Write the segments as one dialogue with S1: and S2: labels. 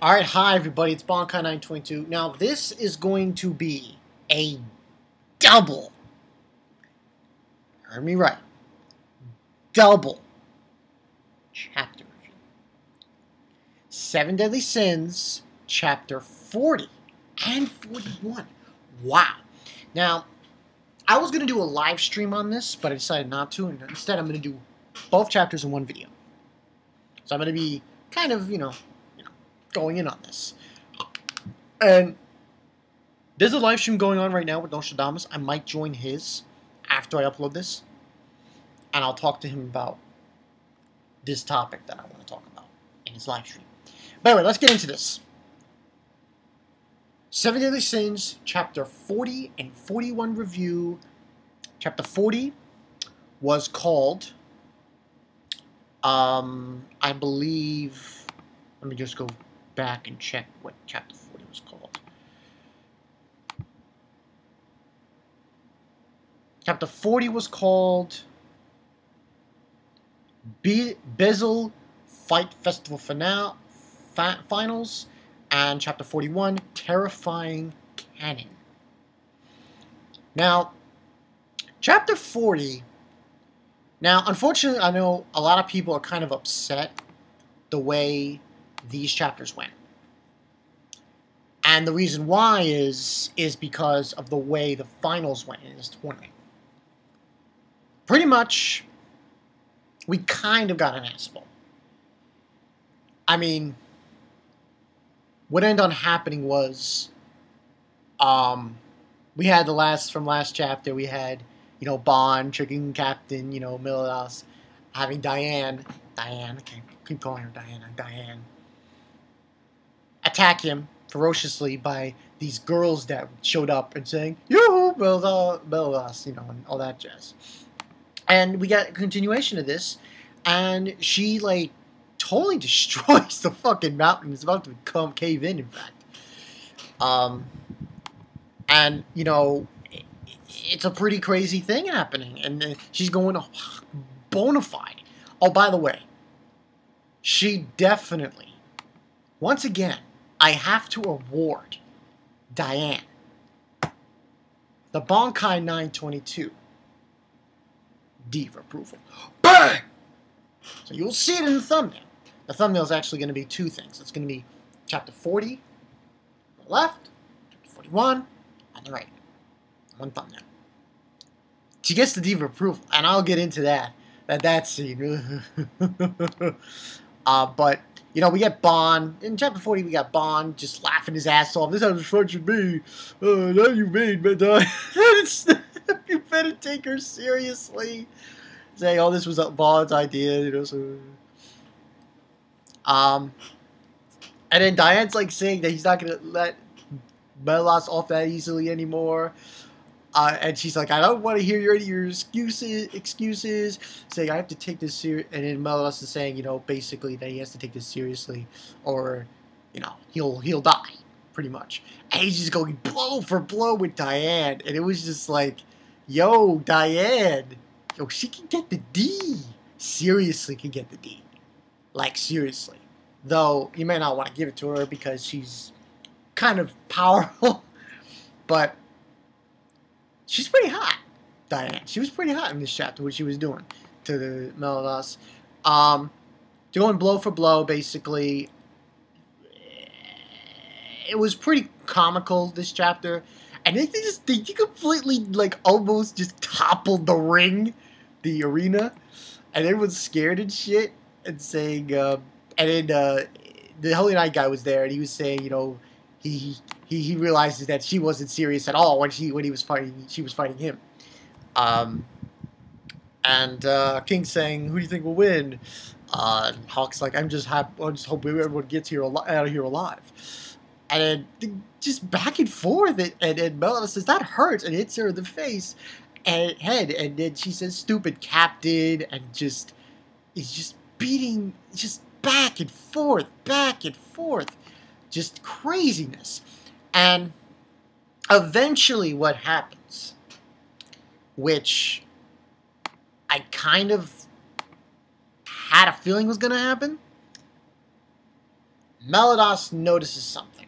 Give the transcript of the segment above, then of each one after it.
S1: Alright, hi everybody, it's Bonkai922. Now, this is going to be a double, heard me right, double chapter review. 7 Deadly Sins, chapter 40 and 41. Wow. Now, I was going to do a live stream on this, but I decided not to, and instead I'm going to do both chapters in one video. So I'm going to be kind of, going in on this. And there's a live stream going on right now with Nostradamus. I might join his after I upload this. And I'll talk to him about this topic that I want to talk about in his live stream. But anyway, let's get into this. 7 Deadly Sins, Chapter 40 and 41 review. Chapter 40 was called, I believe, let me just go back and check what Chapter 40 was called. Chapter 40 was called Bezel Fight Festival Finals, and Chapter 41, Terrifying Cannon. Now, Chapter 40, now, unfortunately, I know a lot of people are kind of upset the way these chapters went. And the reason why is because of the way the finals went in this tournament. Pretty much, we kind of got an ass bowl. I mean, what ended up happening was, we had from last chapter, we had, Bond tricking Captain, Milos, having Diane, I can't keep calling her Diane, attack him ferociously by these girls that showed up and saying, "Yoo-hoo, Milos," and all that jazz. And we got a continuation of this, and she, totally destroys the fucking mountain. It's about to cave in fact. And, it's a pretty crazy thing happening, and she's going bona fide. Oh, by the way, she definitely, once again, I have to award Diane the Bonkai922 D for approval. Bang! So you'll see it in the thumbnail. The thumbnail is actually going to be two things. It's going to be Chapter 40 on the left, Chapter 41 on the right. One thumbnail. She gets the D for approval, and I'll get into that scene. But, we get Bond. In Chapter 40, we got Bond just laughing his ass off. "This is how this fun should be. Now you made, but you better take her seriously." Saying, "Oh, this was Bond's idea," so. And then Diane's saying that he's not gonna let Milos off that easily anymore. And she's like, "I don't want to hear any of your excuses. Saying, "I have to take this serious." And then Milos is saying, basically that he has to take this seriously, or, he'll die, pretty much. And he's just going blow for blow with Diane, and it was just like, yo, Diane, yo, she can get the D. Seriously, can get the D. Seriously. Though you may not want to give it to her because she's kind of powerful, but she's pretty hot, Diane. She was pretty hot in this chapter, what she was doing to the Milos. Going blow for blow, basically. It was pretty comical, this chapter. And they completely, almost just toppled the ring, the arena. And everyone's scared and shit. And saying, and then the Holy Knight guy was there, and he was saying, he realizes that she wasn't serious at all when she was fighting him. And King's saying, "Who do you think will win?" Hawk's like, I just hope everyone gets out of here alive." And then just back and forth, and Melina says, "That hurts," and hits her in the face and head, and then she says, "Stupid captain," and is just beating, just back and forth, just craziness. And eventually what happens, which I kind of had a feeling was going to happen, Melados notices something.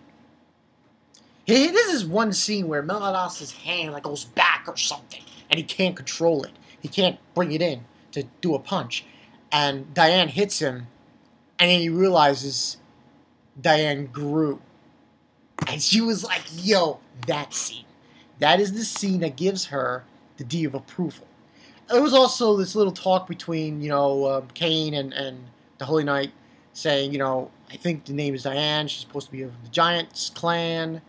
S1: This is one scene where Melados' hand like goes back or something, and he can't control it. He can't bring it in to do a punch. And Diane hits him, and then he realizes Diane grew. And she was like, yo, that scene. That is the scene that gives her the D of approval. There was also this little talk between, Cain and the Holy Knight saying, I think the name is Diane. She's supposed to be of the Giants clan.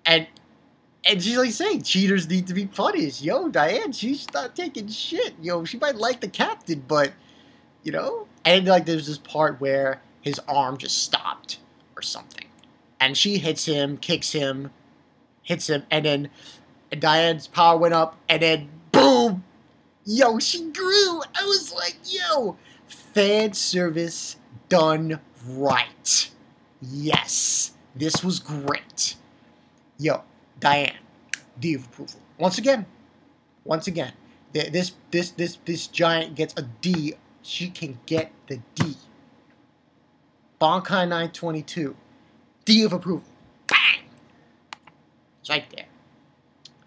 S1: And she's like saying, cheaters need to be punished. Yo, Diane, she's not taking shit. Yo, she might like the captain, but, And, there's this part where his arm just stopped or something. And she hits him, kicks him, hits him, and then Diane's power went up, and then boom! Yo, she grew! I was like, yo! Fan service done right. Yes. This was great. Yo, Diane, D of approval. Once again, this giant gets a D. She can get the D. Bankai 922. D of approval. Bang! It's right there.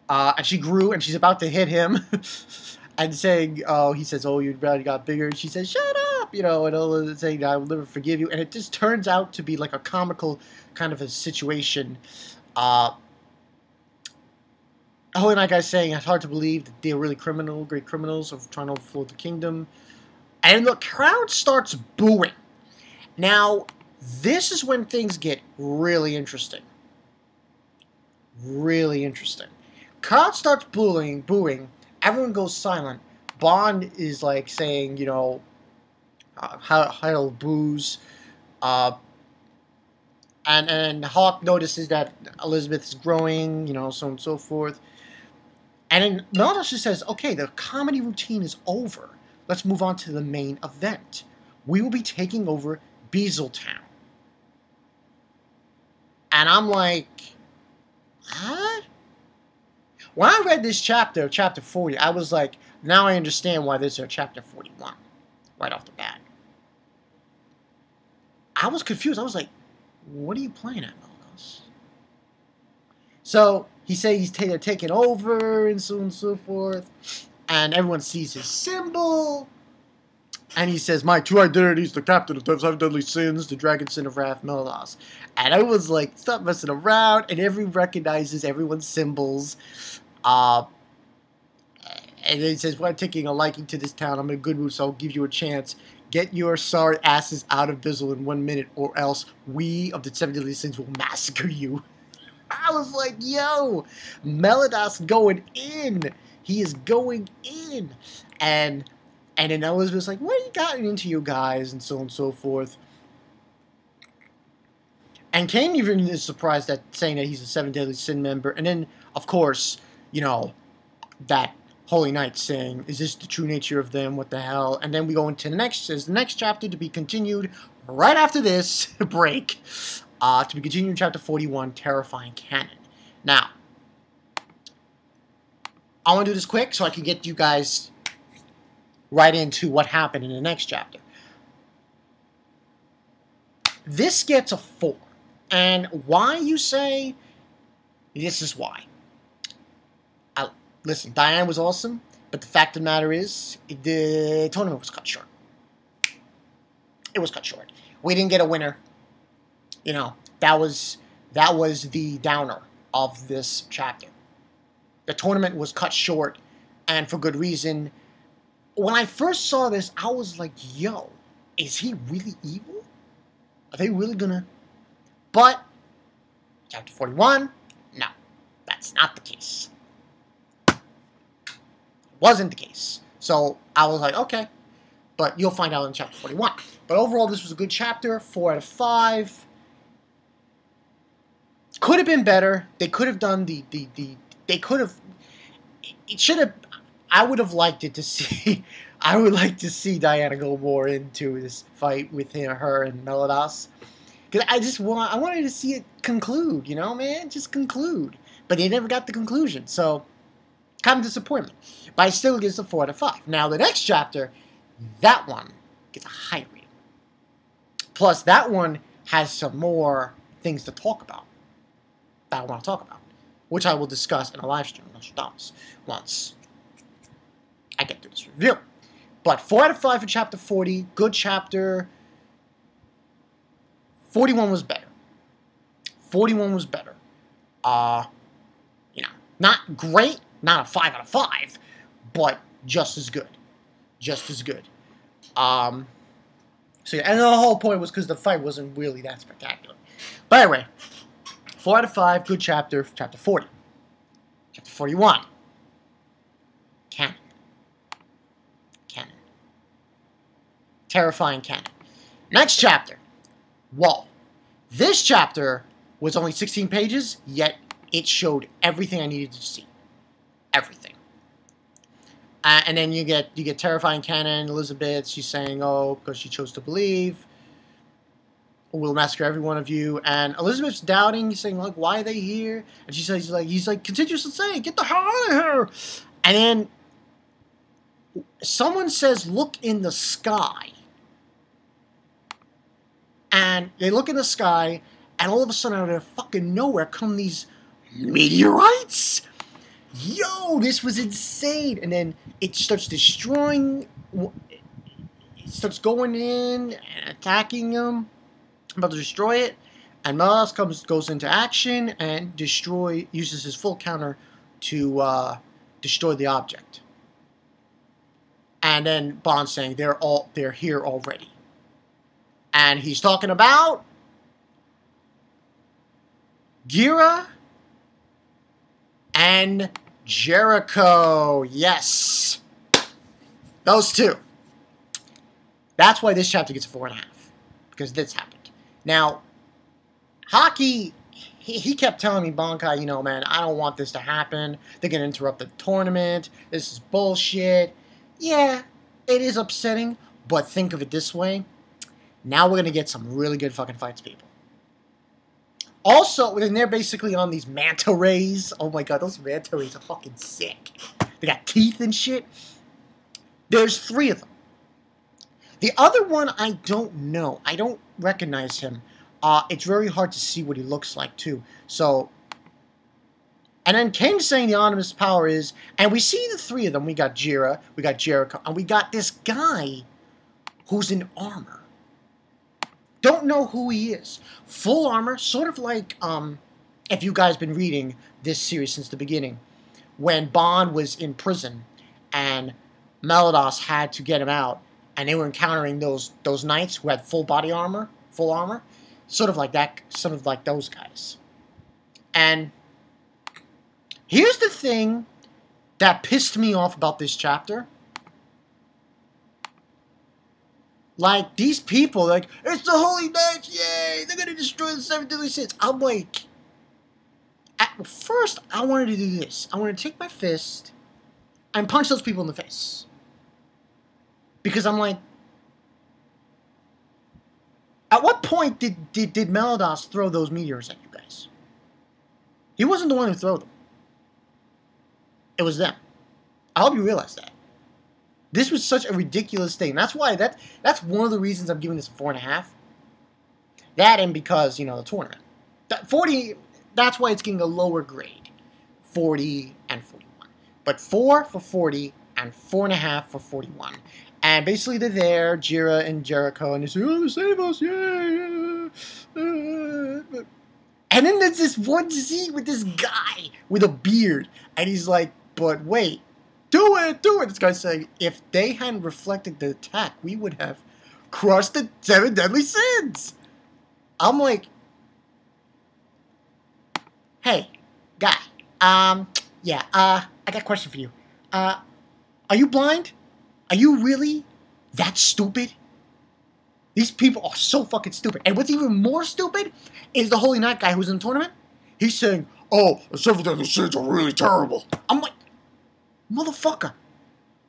S1: And she grew, and she's about to hit him. And saying, he says, you already got bigger. And she says, shut up! And all of the saying, I will never forgive you. And it just turns out to be like a comical kind of a situation. Holy Knight guy's saying, it's hard to believe that they're really great criminals of trying to overflow the kingdom. And the crowd starts booing. Now, this is when things get really interesting. Really interesting. Crowd starts booing. Everyone goes silent. Bond is like saying, Heil boos. And Hawk notices that Elizabeth is growing, so on and so forth. And then Meldos just says, okay, the comedy routine is over. Let's move on to the main event. We will be taking over Beazletown. And I'm like, what? When I read this chapter 40, I was like, now I understand why this is chapter 41, right off the bat. I was confused. I was like, what are you playing at, Meldos? So he says they're taking over and so on and so forth. And everyone sees his symbol. And he says, my true identity is the captain of the 7 deadly sins, the dragon sin of wrath, Melados. And I was like, stop messing around. And everyone recognizes everyone's symbols. And then he says, well, I'm taking a liking to this town. I'm in a good mood, so I'll give you a chance. Get your sorry asses out of Bizzle in 1 minute, or else we of the 7 deadly sins will massacre you. I was like, yo, Melados going in. He is going in. And then Elizabeth's like, what are you gotten into, you guys? And so on and so forth. And Cain even is surprised at saying that he's a 7 deadly sin member. And then, of course, that Holy Knight saying, is this the true nature of them? What the hell? And then we go into the next chapter to be continued right after this break. To be continued in chapter 41, Terrifying Cannon. Now, I want to do this quick so I can get you guys right into what happened in the next chapter. This gets a 4. And why, you say? This is why. Listen, Diane was awesome, but the fact of the matter is, the tournament was cut short. It was cut short. We didn't get a winner. That was the downer of this chapter. The tournament was cut short, and for good reason. When I first saw this, I was like, yo, is he really evil? Are they really gonna? But, chapter 41, no, that's not the case. Wasn't the case. So I was like, okay, but you'll find out in chapter 41. But overall, this was a good chapter, 4 out of 5. Could have been better. They could have done they could have, it should have, I would have liked it to see, I would like to see Diana go more into this fight with her and Melados. Because I wanted to see it conclude, man, just conclude. But they never got the conclusion, so kind of disappointment. But I still gives a 4 out of 5. Now the next chapter, that one gets a high rating. Plus, that one has some more things to talk about that I want to talk about, which I will discuss in a live stream once I get through this review. But 4 out of 5 for chapter 40. Good chapter. 41 was better. 41 was better. Not great, not a 5 out of 5, but just as good. Just as good. So yeah, and the whole point was because the fight wasn't really that spectacular. But anyway, 4 out of 5, good chapter. Chapter 40. Chapter 41. Canon. Terrifying canon. Next chapter. Whoa. This chapter was only 16 pages, yet it showed everything I needed to see. Everything. And then you get terrifying canon. Elizabeth, she's saying, oh, because she chose to believe, we'll massacre every one of you. And Elizabeth's doubting, saying, like, why are they here? And she says, he's like, continues to say, get the hell out of here. And then someone says, look in the sky. And they look in the sky, and all of a sudden, out of fucking nowhere, come these meteorites. Yo, this was insane. And then it starts destroying. It starts going in and attacking them. About to destroy it. And Miles goes into action and uses his full counter to destroy the object. And then Bond's saying they're here already. And he's talking about Gira and Jericho. Yes. Those two. That's why this chapter gets a 4.5. Because this happened. Now, Hockey, he kept telling me, Bankai, man, I don't want this to happen. They're going to interrupt the tournament. This is bullshit. Yeah, it is upsetting. But think of it this way. Now we're going to get some really good fucking fights, people. Also, and they're basically on these manta rays. Oh my god, those manta rays are fucking sick. They got teeth and shit. There's 3 of them. The other one, I don't know. I don't recognize him. It's very hard to see what he looks like, too. So, and then King's saying the Omnibus power is, and we see the 3 of them. We got Gira, we got Jericho, and we got this guy who's in armor. Don't know who he is. Full armor, sort of like, if you guys been reading this series since the beginning, when Bond was in prison, and Melados had to get him out, and they were encountering those knights who had full armor, sort of like that, sort of like those guys. And here's the thing that pissed me off about this chapter. Like, these people, like, it's the Holy Knights, yay! They're gonna destroy the 7 deadly sins. I'm like, at first, I wanted to do this. I wanted to take my fist and punch those people in the face. Because I'm like, at what point did Melados throw those meteors at you guys? He wasn't the one who threw them. It was them. I hope you realize that. This was such a ridiculous thing. That's why that's one of the reasons I'm giving this a 4.5. That and because, the tournament. 40, that's why it's getting a lower grade. 40 and 41. But 4 for 40 and 4.5 for 41. And basically they're there, Gira and Jericho, and they say, oh, save us, yeah. And then there's this one scene with this guy with a beard. And he's like, but wait. Do it! This guy's saying, if they hadn't reflected the attack, we would have crushed the 7 deadly sins! I'm like, hey, guy, I got a question for you. Are you blind? Are you really that stupid? These people are so fucking stupid. And what's even more stupid is the Holy Knight guy who's in the tournament. He's saying, oh, the 7 deadly sins are really terrible. I'm like, motherfucker,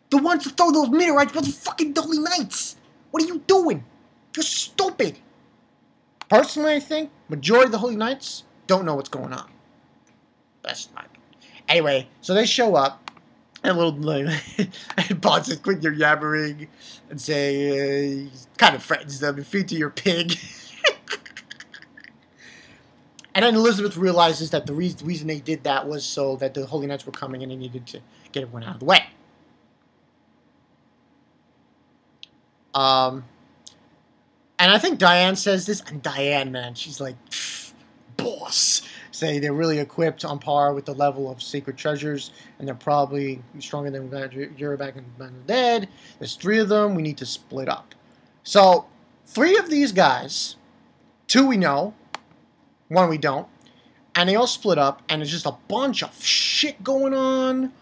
S1: the ones to throw those meteorites were the fucking Holy Knights. What are you doing? You're stupid. Personally, I think majority of the Holy Knights don't know what's going on. That's my opinion. Anyway, so they show up, And little like, and Bond says, "Quit your yammering," and say, he kind of threatens them, "Feed to your pig." And then Elizabeth realizes that the reason they did that was so that the Holy Knights were coming and they needed to get everyone out of the way. And I think Diane says this, and Diane, man, she's like, boss. Say they're really equipped on par with the level of sacred treasures, and they're probably stronger than you're back in the dead. There's 3 of them. We need to split up. So 3 of these guys, 2 we know, 1 we don't, and they all split up, and there's just a bunch of shit going on.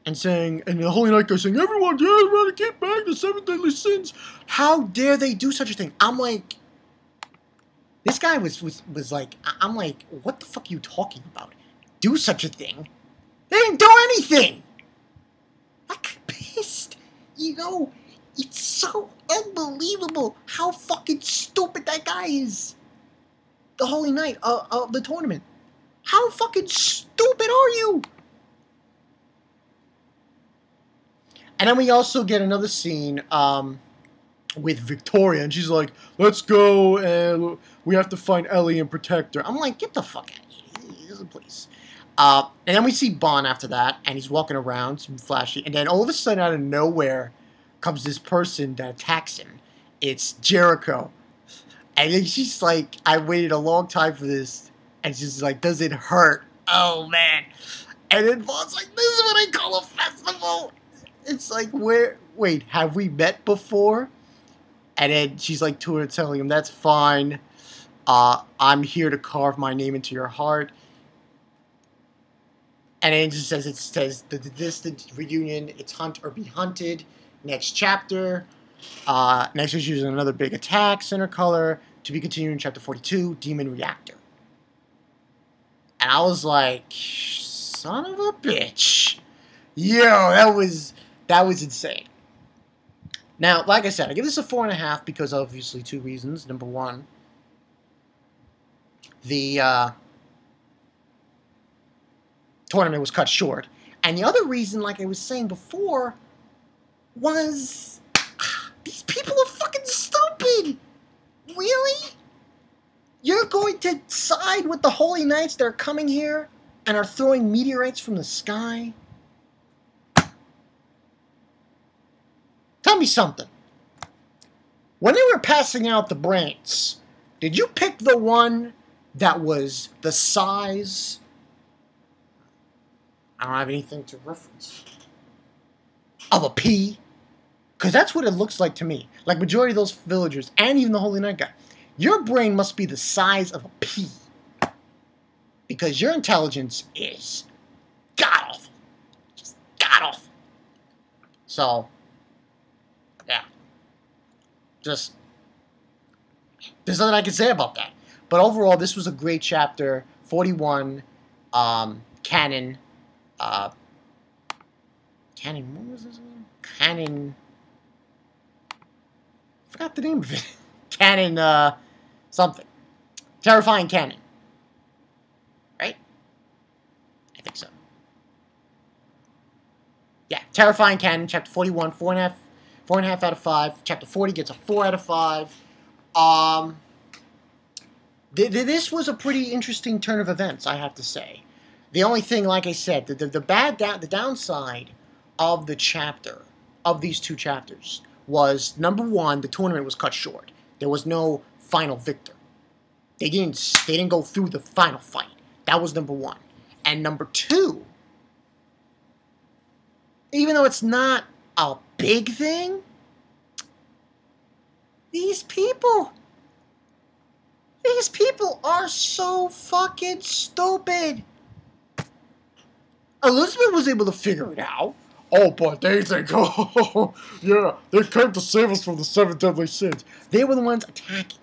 S1: And saying, and the Holy Knight guy saying, "Everyone, yeah, we're to keep back the 7 deadly sins." How dare they do such a thing? I'm like, this guy was like, I'm like, what the fuck are you talking about? Do such a thing? They didn't do anything. I'm pissed. You know, it's so unbelievable how fucking stupid that guy is. The Holy Knight of the tournament. How fucking stupid are you? And then we also get another scene with Victoria, and she's like, "Let's go, and we have to find Ellie and protect her." I'm like, get the fuck out of here, please. And then we see Bond after that, and he's walking around, some flashy, and then all of a sudden, out of nowhere, comes this person that attacks him. It's Jericho. And then she's like, "I waited a long time for this," and she's like, "Does it hurt?" Oh, man. And then Bond's like, "This is what I call a festival." It's like, wait, have we met before? And then she's like to her, telling him, "That's fine. I'm here to carve my name into your heart." And then it just says, the distant reunion, it's hunt or be hunted. Next chapter. Next issue is another big attack, center color. To be continued in chapter 42, Demon Reactor. And I was like, son of a bitch. Yo, that was insane. Now, like I said, I give this a 4.5 because obviously 2 reasons. Number 1, the tournament was cut short. And the other reason, like I was saying before, was these people are fucking stupid. Really? You're going to side with the Holy Knights that are coming here and are throwing meteorites from the sky? Tell me something. When they were passing out the brains, did you pick the one that was the size? I don't have anything to reference. Of a pea? Because that's what it looks like to me. Like majority of those villagers, and even the Holy Knight guy. Your brain must be the size of a pea. Because your intelligence is god-awful. Just god-awful. So, yeah. Just, there's nothing I can say about that. But overall, this was a great chapter. 41, Canon, Canon, what was his name? Canon, I forgot the name of it. Canon, something. Terrifying Canon. Right? I think so. Yeah, Terrifying Canon, chapter 41, 4.5 out of 5. Chapter 40 gets a 4 out of 5. This was a pretty interesting turn of events, I have to say. The only thing, like I said, the downside of the chapter, of these 2 chapters, was, number 1, the tournament was cut short. There was no final victor. They didn't go through the final fight. That was number 1. And number 2, even though it's not a big thing, these people are so fucking stupid. Elizabeth was able to figure it out. Oh, but they think, oh, yeah, they came to save us from the 7 deadly sins. They were the ones attacking.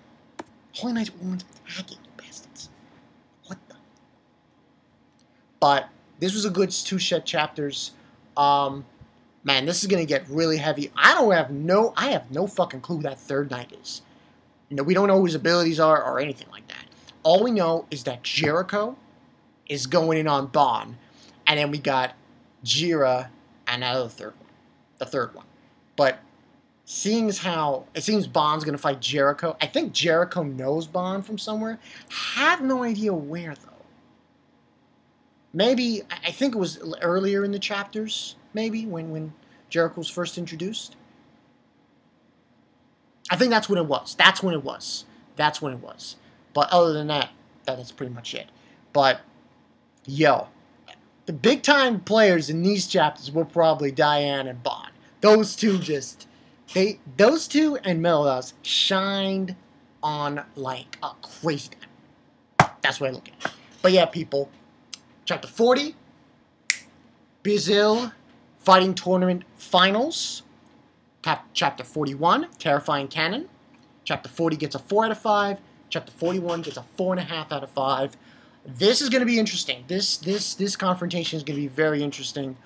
S1: Holy Knights were the ones attacking, you bastards. What the? But this was a good 2 chapters. Man, this is gonna get really heavy. I have no fucking clue who that third knight is. You know, we don't know who his abilities are or anything like that. All we know is that Jericho is going in on Bond, and then we got Jira and now the third one. But seeing as how it seems Bond's going to fight Jericho, I think Jericho knows Bond from somewhere. Have no idea where, though. Maybe, I think it was earlier in the chapters, maybe, when Jericho was first introduced. I think that's when it was. That's when it was. But other than that, that's pretty much it. But, yo, the big-time players in these chapters were probably Diane and Bond. Those two those two and Melrose shined on like a crazy time. That's what I look at. But yeah, people, Chapter 40, Brazil Fighting Tournament Finals. Chapter 41, Terrifying Cannon. Chapter 40 gets a 4 out of 5. Chapter 41 gets a 4.5 out of 5. This is going to be interesting. This confrontation is going to be very interesting.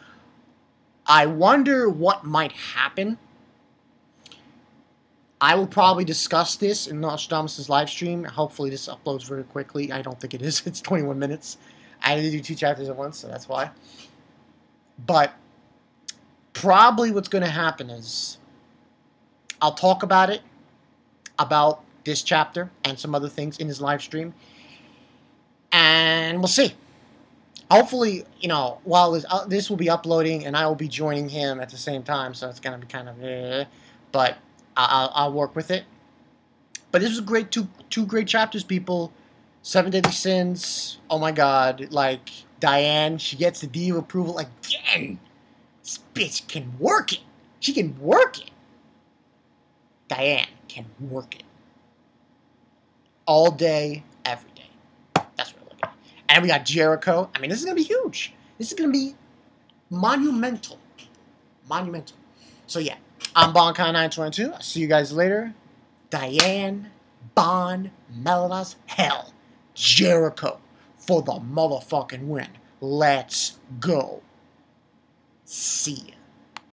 S1: I wonder what might happen. I will probably discuss this in Nostradamus' live stream. Hopefully this uploads very quickly. I don't think it is. It's 21 minutes. I had to do 2 chapters at once, so that's why. But probably what's going to happen is I'll talk about it, about this chapter and some other things in his live stream. And we'll see. Hopefully, while this will be uploading and I will be joining him at the same time, so it's going to be kind of but I'll work with it. But this was great, two great chapters, people. 7 Deadly Sins, oh my god, like, Diane, she gets the D of approval again. This bitch can work it. She can work it. Diane can work it. All day, every day. That's what I look at. And we got Jericho. I mean, this is going to be huge. This is going to be monumental. Monumental. So yeah, I'm Bonkai922. I'll see you guys later. Diane, Bond, Melodies, hell, Jericho for the motherfucking win. Let's go. See ya.